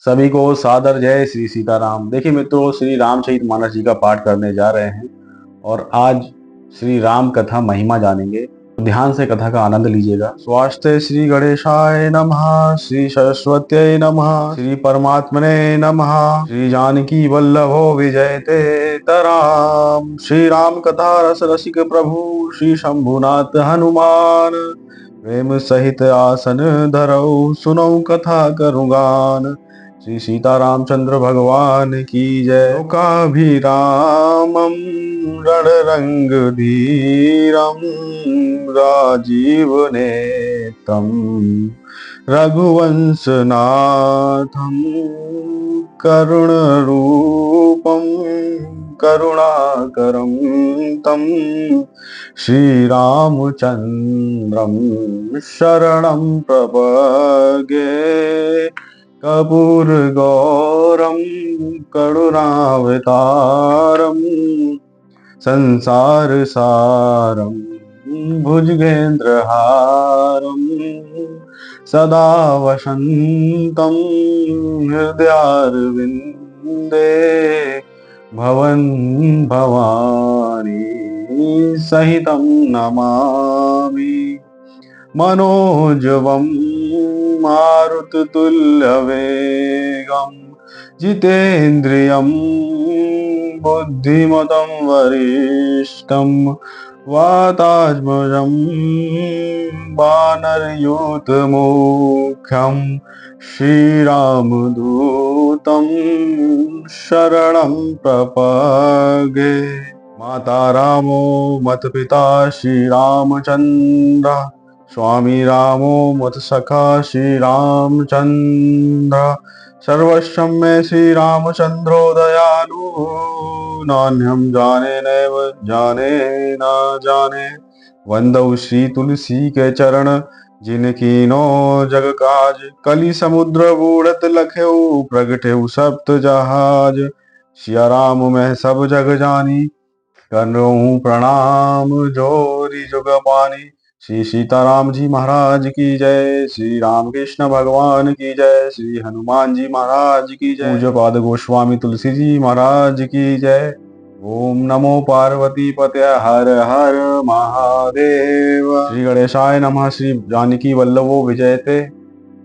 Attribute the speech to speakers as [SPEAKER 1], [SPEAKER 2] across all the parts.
[SPEAKER 1] सभी को सादर जय श्री सीताराम। देखिए मित्रों, श्री रामचरित मानस जी का पाठ करने जा रहे हैं और आज श्री राम कथा महिमा जानेंगे। ध्यान से कथा का आनंद लीजिएगा। स्वास्ते श्री गणेशाय नमः, श्री सरस्वत्यै नमः, श्री परमात्मने नमः, श्री जानकी वल्लभो विजयते तराम। श्री राम कथा रस रसिक प्रभु श्री शंभुनाथ हनुमान, प्रेम सहित आसन धरऊ सुनऊ कथा करुगान। श्री सीतारामचंद्र भगवान की जय। लोकाभिरामं रणरंग धीरं राजीव नेत्रं रघुवंशनाथं करुणरूपं करुणाकरं तं श्रीरामचन्द्रं शरणं प्रपद्ये। कर्पूरगौरं करुणावतारं संसारसारं भुजगेन्द्रहारं सदा वसन्तं हृदयारविन्दे भवन् भवानी सहितं नमामि। मनोजवं मारुततुल्यवेगं जितेन्द्रियं बुद्धिमतं वरिष्ठं वातात्मजं वानरयूथमुख्यं श्रीरामदूतं शरणं प्रपद्ये। माता रामो मत्पिता श्रीरामचन्द्र, स्वामी रामो मत सखा श्री रामचंद्र। सर्वस्वं मे श्री रामचंद्रो दयालु, नान्यं जाने नैव जाने न जाने। वंदौ श्री तुलसी के चरण, जिनकीनो जग काज। कलि समुद्र बूढ़त लख्यऊ, प्रगटेऊ सप्त जहाज। सिया राम मैं सब जग जानी, करऊं प्रणाम जोरी जुग पानी। श्री सीताराम जी महाराज की जय। श्री रामकृष्ण भगवान की जय। श्री हनुमान जी महाराज की जय। पूज्य पाद गोस्वामी तुलसी जी महाराज की जय। ओम नमो पार्वती पते हर हर महादेव। श्री गणेशाय नमः। श्री जानकी वल्लभो विजयते।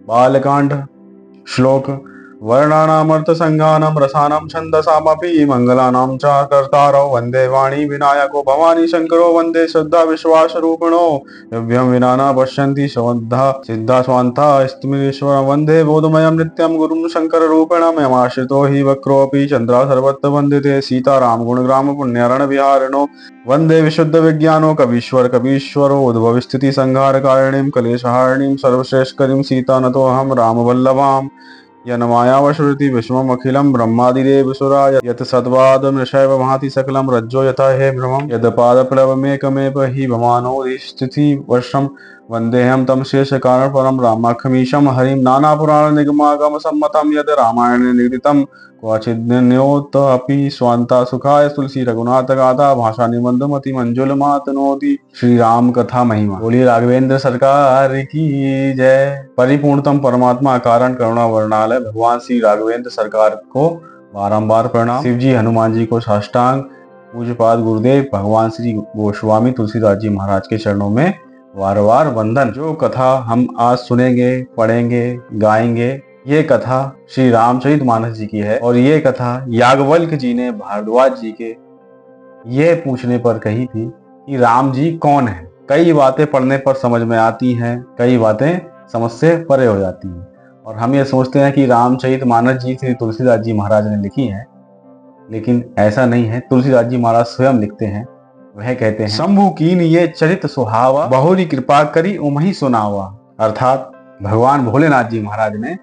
[SPEAKER 1] बालकांड। श्लोक। वर्णानामर्थ संज्ञानं रसानं छन्दसामपि मंगलानां च कर्तारौ वन्दे वाणी विनायको भवानी शंकरो वन्दे श्रद्धा विश्वास रूपिणो दिव्यं विना न पश्यन्ति श्रद्धा सिद्धा स्वान्ता स्तिमीश्वरं वन्दे बोधमयं नित्यं गुरुं शंकर रूपिणं यमाश्रितो हि वक्रोऽपि चन्द्रा सर्वत्र वन्दिते सीताराम गुणग्राम पुण्यरण विहारिणो वन्दे विशुद्ध विज्ञानो कवीश्वरो उद्भव स्थिति संहार कारिणीं कलेशहारिणीं सर्वश्रेष्ठकरीं सीता नतोऽहं रामवल्लभाम्। यन्मायावशृति विश्वमखिलं ब्रह्मादिदेव सुरा यत् सद्वादमृषैव भाति सकलं रज्जो यथा हे भ्रमं यद्पादप्लवमेकमेव हि भवानोदिस्थिति वर्षं वन्देऽहं तं शेषकारणं परं रामाखमीशं हरिं नानापुराणनिगमागम सम्मतं यद् रामायणे निगदितं क्वचिन्न्योत अपि स्वान्ता सुखाय तुलसी रघुनाथ गाथा भाषा निबंध मति मंजुल मातनोति। श्री राम कथा महिमा। बोलिए राघवेंद्र सरकार की जय। परिपूर्णतम परमात्मा कारण करुणा वर्णालय भगवान श्री राघवेंद्र सरकार को बारंबार प्रणाम। शिव जी हनुमान जी को साष्टांग। पूज्यपाद गुरुदेव भगवान श्री गोस्वामी तुलसीदास जी महाराज के चरणों में वार वार वंदन। जो कथा हम आज सुनेंगे, पढ़ेंगे, गाएंगे, ये कथा श्री रामचरित मानस जी की है और ये कथा याज्ञवल्क्य जी ने भारद्वाज जी के ये पूछने पर कही थी कि राम जी कौन है। कई बातें पढ़ने पर समझ में आती हैं, कई बातें समझ से परे हो जाती हैं और हम ये सोचते हैं कि रामचरित मानस जी श्री तुलसीदास जी महाराज ने लिखी है, लेकिन ऐसा नहीं है। तुलसीदास जी महाराज स्वयं लिखते हैं। वह कहते हैं, शंभु कीन ये चरित सुहावा, बहुरी कृपा करी उमहि सुनावा। अर्थात भगवान भोलेनाथ जी महाराज ने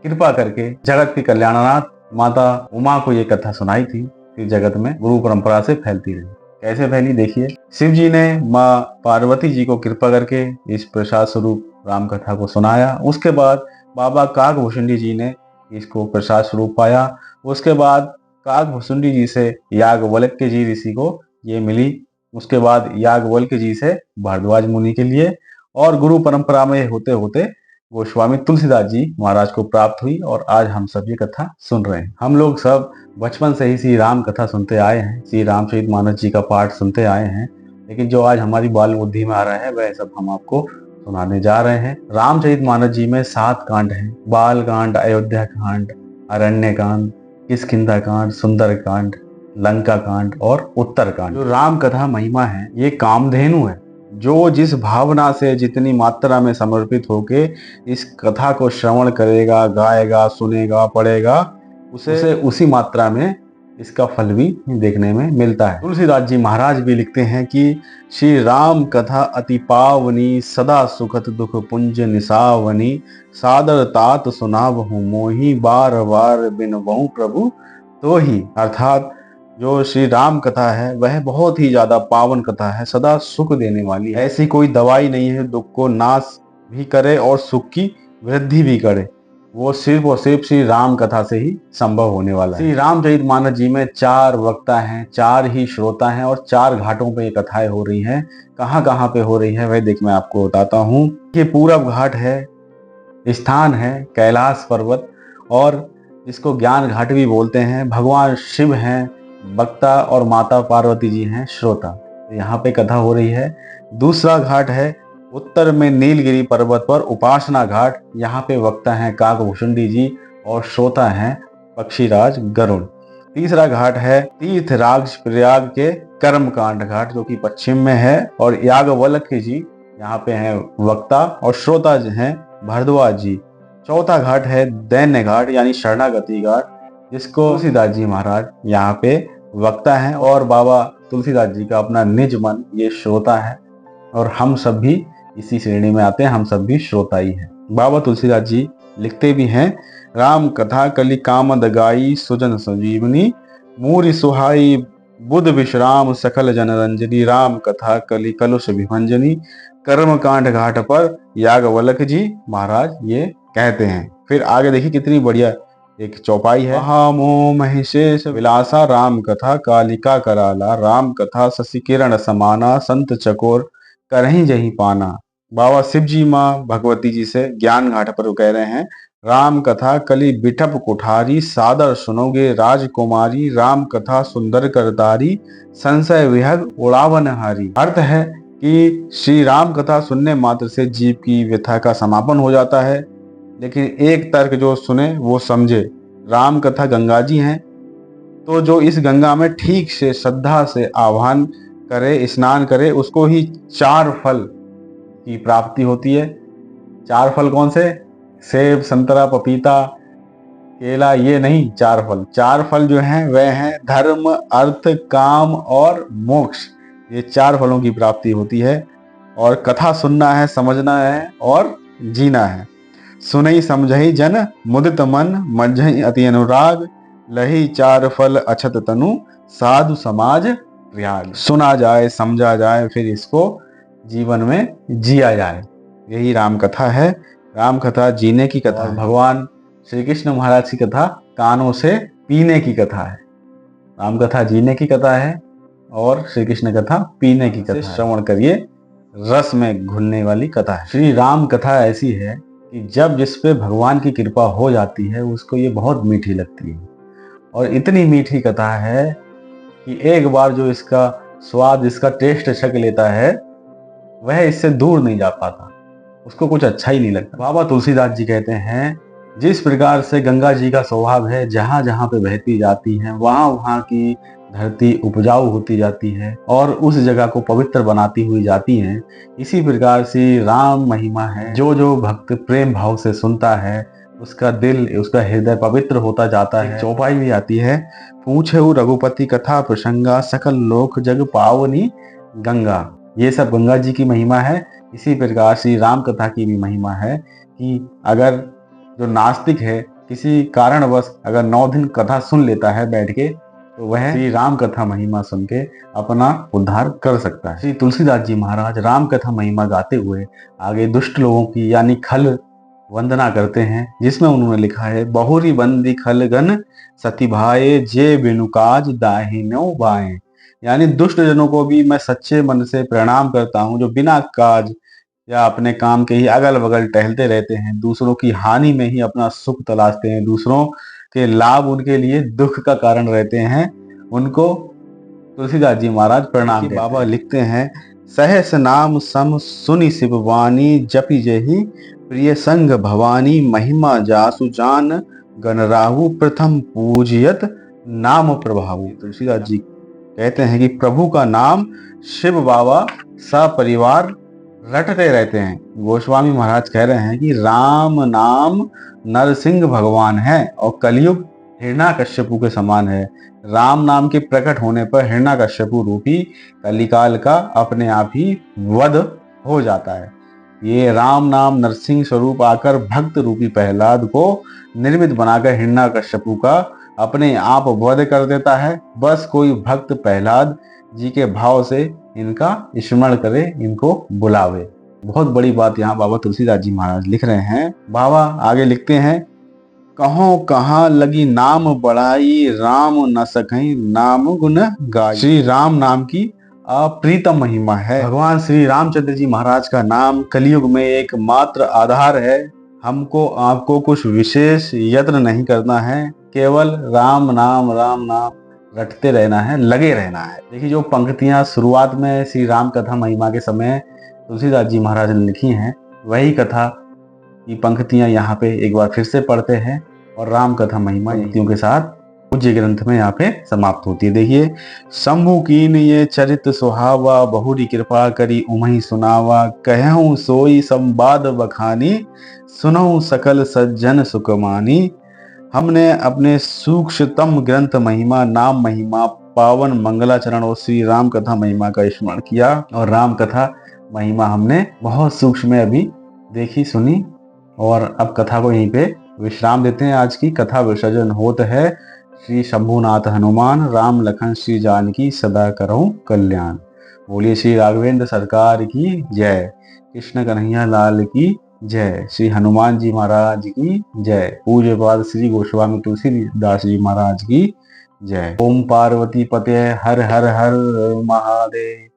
[SPEAKER 1] कृपा करके जगत के कल्याणनाथ माता उमा को ये कथा सुनाई थी कि जगत में गुरु परंपरा से फैलती रही। कैसे फैली देखिए। शिव जी ने माँ पार्वती जी को कृपा करके इस प्रसाद स्वरूप राम कथा को सुनाया। उसके बाद बाबा काकभूषुंडी जी ने इसको प्रसाद स्वरूप पाया। उसके बाद काकभूषुंडी जी से याज्ञवल्क्य जी ऋषि को ये मिली। उसके बाद याज्ञवल्क्य जी से भारद्वाज मुनि के लिए और गुरु परंपरा में होते होते गोस्वामी तुलसीदास जी महाराज को प्राप्त हुई और आज हम सब ये कथा सुन रहे हैं। हम लोग सब बचपन से ही श्री राम कथा सुनते आए हैं, श्री रामचरितमानस जी का पाठ सुनते आए हैं, लेकिन जो आज हमारी बाल बुद्धि में आ रहा है वह सब हम आपको सुनाने जा रहे हैं। रामचरितमानस जी में 7 कांड हैं। बाल कांड, अयोध्या कांड, अरण्य कांड, किष्किंधा कांड, सुंदर कांड, लंका कांड और उत्तर कांड। जो राम कथा महिमा है ये कामधेनु है। जो जिस भावना से जितनी मात्रा में समर्पित होके इस कथा को श्रवण करेगा, गाएगा, सुनेगा, पढ़ेगा, उसे उसी मात्रा में इसका फल भी देखने में मिलता है। तुलसीदास जी महाराज भी लिखते हैं कि श्री राम कथा अति पावनी, सदा सुखत दुख पुंज निसावनी, सादर तात सुनावहु मोहि, बार बार बिनवहु प्रभु तो ही। अर्थात जो श्री राम कथा है वह बहुत ही ज्यादा पावन कथा है, सदा सुख देने वाली है। ऐसी कोई दवाई नहीं है दुख को नाश भी करे और सुख की वृद्धि भी करे, वो सिर्फ और सिर्फ श्री राम कथा से ही संभव होने वाला है। श्री रामचरितमानस जी में 4 वक्ता हैं, 4 ही श्रोता हैं और 4 घाटों पे ये कथाएं हो रही हैं। कहाँ कहाँ पे हो रही है वह देख मैं आपको बताता हूँ। ये पूरब घाट है, स्थान है कैलाश पर्वत और इसको ज्ञान घाट भी बोलते हैं। भगवान शिव हैं वक्ता और माता पार्वती जी हैं श्रोता। यहाँ पे कथा हो रही है। दूसरा घाट है उत्तर में नीलगिरी पर्वत पर उपासना घाट। यहाँ पे वक्ता हैं काकभूषुंडी जी और श्रोता हैं पक्षीराज गरुड़। तीसरा घाट है तीर्थराज प्रयाग के कर्मकांड घाट जो कि पश्चिम में है और याज्ञवल्क्य जी यहाँ पे हैं वक्ता और श्रोता हैं भारद्वाज जी। चौथा घाट है दैन्य घाट यानी शरणागति घाट, जिसको तुलसीदास जी महाराज यहाँ पे वक्ता हैं और बाबा तुलसीदास जी का अपना निज मन ये श्रोता है और हम सब भी इसी श्रेणी में आते हैं, हम सब भी श्रोता ही हैं। बाबा तुलसीदास जी लिखते भी हैं, राम कथा कलि कामद गाई, सुजन संजीवनी, मूरि सुहाई बुध विश्राम, सकल जनरंजनी, राम कथा कलि कलुष विभंजनी। कर्मकांड घाट पर याज्ञवल्क्य जी महाराज ये कहते हैं। फिर आगे देखिए कितनी बढ़िया एक चौपाई है। महामो महिषेश विलासा, राम कथा कालिका कराला, राम कथा शशि किरण समाना, संत चकोर करहीं जहीं पाना। बाबा शिव जी माँ भगवती जी से ज्ञान घाट पर कह रहे हैं, राम कथा कली बिठप कुठारी, सादर सुनोगे राजकुमारी, राम कथा सुंदर करतारी, संशय विहग उड़ावन हारी। अर्थ है कि श्री राम कथा सुनने मात्र से जीव की व्यथा का समापन हो जाता है, लेकिन एक तर्क जो सुने वो समझे। राम कथा गंगा जी हैं, तो जो इस गंगा में ठीक से श्रद्धा से आह्वान करे, स्नान करे, उसको ही 4 फल की प्राप्ति होती है। 4 फल कौन से? सेब, संतरा, पपीता, केला, ये नहीं 4 फल। 4 फल जो हैं वह हैं धर्म, अर्थ, काम और मोक्ष। ये 4 फलों की प्राप्ति होती है और कथा सुनना है, समझना है और जीना है। सुनई समझई जन मुदित मन, मज्झई अति अनुराग, लही 4 फल अछत तनु, साधु समाज त्याग। सुना जाए, समझा जाए, फिर इसको जीवन में जिया जाए, यही राम कथा है। राम कथा जीने की कथा है। भगवान श्री कृष्ण महाराज की कथा कानों से पीने की कथा है। राम कथा जीने की कथा है और श्री कृष्ण कथा पीने की कथा। श्रवण करिए, रस में घुलने वाली कथा है। श्री राम कथा ऐसी है कि जब जिस पे भगवान की कृपा हो जाती है उसको ये बहुत मीठी लगती है और इतनी मीठी कथा है कि एक बार जो इसका स्वाद, इसका टेस्ट चख लेता है वह इससे दूर नहीं जा पाता, उसको कुछ अच्छा ही नहीं लगता। बाबा तुलसीदास जी कहते हैं, जिस प्रकार से गंगा जी का स्वभाव है, जहाँ जहाँ पे बहती जाती है वहाँ वहाँ की धरती उपजाऊ होती जाती है और उस जगह को पवित्र बनाती हुई जाती है, इसी प्रकार से राम महिमा है। जो जो भक्त प्रेम भाव से सुनता है उसका दिल, उसका हृदय पवित्र होता जाता है। चौपाई भी आती है, पूछे रघुपति कथा प्रसंगा, सकल लोक जग पावनी गंगा। ये सब गंगा जी की महिमा है। इसी प्रकार श्री राम कथा की भी महिमा है कि अगर जो नास्तिक है किसी कारणवश अगर 9 दिन कथा सुन लेता है बैठ के, तो वह श्री राम कथा महिमा सुन के अपना उद्धार कर सकता है। श्री तुलसीदास जी महाराज राम कथा महिमा गाते हुए आगे दुष्ट लोगों की यानी खल वंदना करते हैं, जिसमें उन्होंने लिखा है, बहुरी बंदी खल गन सती भाए, जे बिनुकाज दाहिनो बाएं। यानी दुष्ट जनों को भी मैं सच्चे मन से प्रणाम करता हूँ जो बिना काज या अपने काम के ही अगल बगल टहलते रहते हैं, दूसरों की हानि में ही अपना सुख तलाशते हैं, दूसरों के लाभ उनके लिए दुख का कारण रहते हैं, उनको तुलसीदास जी महाराज प्रणाम देते हैं। बाबा लिखते हैं, सहस नाम सम सुनि शिव वाणी, जपि जेहि प्रिय संग भवानी, महिमा जासु जान गणराहु, प्रथम पूजियत नाम प्रभावु। तुलसीदास जी कहते हैं कि प्रभु का नाम शिव बाबा सपरिवार रटते रहते हैं। गोस्वामी महाराज कह रहे हैं कि राम नाम नरसिंह भगवान है और कलयुग हिरण्यकश्यपु के समान है। राम नाम के प्रकट होने पर हिरण्यकश्यपु रूपी कलिकाल का अपने आप ही वध हो जाता है। ये राम नाम नरसिंह स्वरूप आकर भक्त रूपी प्रहलाद को निर्मित बनाकर हिरण्यकश्यपु का अपने आप वध कर देता है। बस कोई भक्त प्रहलाद जी के भाव से इनका स्मरण करे, इनको बुलावे। बहुत बड़ी बात यहाँ बाबा तुलसीदास जी महाराज लिख रहे हैं। बाबा आगे लिखते हैं, कहो कहाँ लगी नाम बढ़ाई, राम न सकई नाम गुण गाई। श्री राम नाम की अप्रीतम महिमा है। भगवान श्री रामचंद्र जी महाराज का नाम कलयुग में एक मात्र आधार है। हमको आपको कुछ विशेष यत्न नहीं करना है, केवल राम नाम रटते रहना है, लगे रहना है। देखिए जो पंक्तियां शुरुआत में श्री राम कथा महिमा के समय तुलसीदास जी महाराज ने लिखी हैं, वही कथा की पंक्तियां यहाँ पे एक बार फिर से पढ़ते हैं और राम कथा महिमा युक्तियों के साथ पूज्य ग्रंथ में यहाँ पे समाप्त होती है। देखिए, शंभु कीन ये चरित सुहावा, बहुरी कृपा करी उमहि सुनावा, कहूँ सोई संवाद बखानी, सुनऊँ सकल सज्जन सुकमानी। हमने अपने सूक्ष्मतम ग्रंथ महिमा, नाम महिमा, पावन मंगलाचरण और श्री राम कथा महिमा का स्मरण किया और राम कथा महिमा हमने बहुत सूक्ष्म में अभी देखी सुनी और अब कथा को यहीं पे विश्राम देते हैं। आज की कथा विसर्जन होता है। श्री शंभुनाथ हनुमान, राम लखन श्री जानकी, सदा करहु कल्याण। बोलिए श्री राघवेंद्र सरकार की जय, कृष्ण कन्हैया लाल की जय, श्री हनुमान जी महाराज की जय, पूज्यपाद श्री गोस्वामी तुलसीदास जी महाराज की जय। ओम पार्वती पते हर हर हर महादेव।